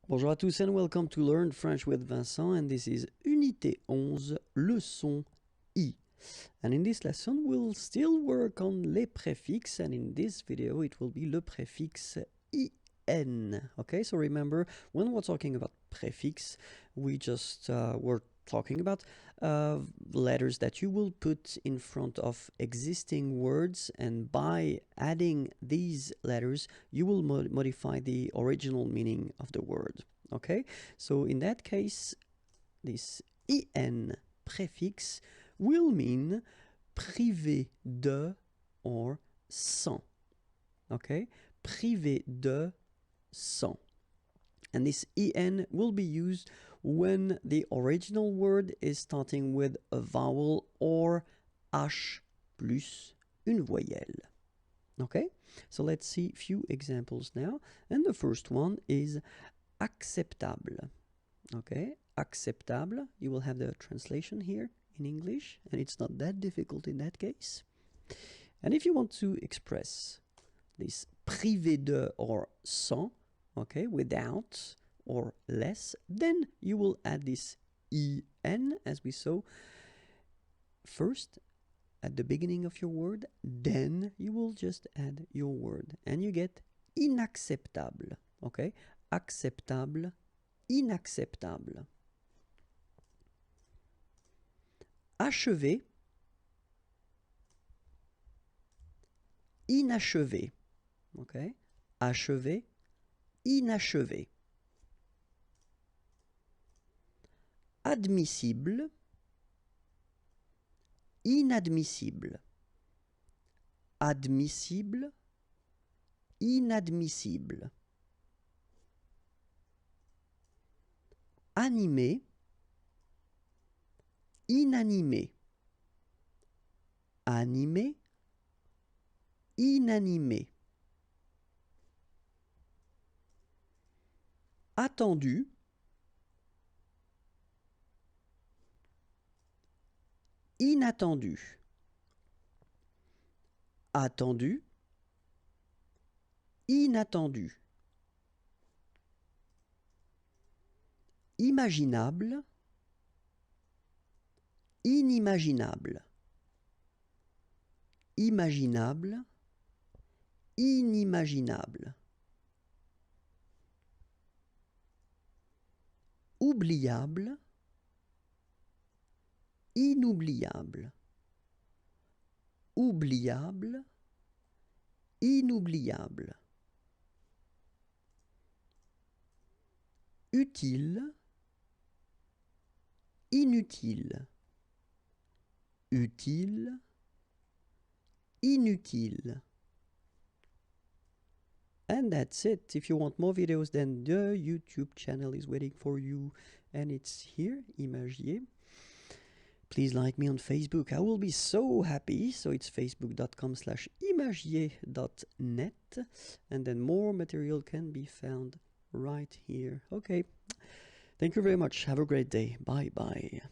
Bonjour à tous and welcome to Learn French with Vincent, and this is Unité 11, leçon I. And in this lesson we'll still work on les préfixes, and in this video it will be le préfixe IN. Okay, so remember, when we're talking about préfix, we just were talking about letters that you will put in front of existing words, and by adding these letters you will modify the original meaning of the word. Okay, so in that case this IN prefix will mean privé de or sans. Okay, privé de, sans. And this EN will be used when the original word is starting with a vowel or H plus une voyelle. Okay, so let's see a few examples now. And the first one is acceptable. Okay, acceptable. You will have the translation here in English, and it's not that difficult in that case. And if you want to express this privé de or sans, okay, without or less, then you will add this EN as we saw first at the beginning of your word, then you will just add your word and you get inacceptable. Okay, acceptable, inacceptable. Achevé, inachevé. Okay, achevé, inachevé. Admissible, inadmissible. Admissible, inadmissible. Animé, inanimé. Animé, inanimé. Attendu, inattendu. Attendu, inattendu. Imaginable, inimaginable. Imaginable, inimaginable. Oubliable, inoubliable. Oubliable, inoubliable. Utile, inutile. Utile, inutile. And that's it. If you want more videos, then the YouTube channel is waiting for you, and it's here, Imagier. Please like me on Facebook. I will be so happy. So it's facebook.com/imagier.net, and then more material can be found right here. Okay. Thank you very much. Have a great day. Bye bye.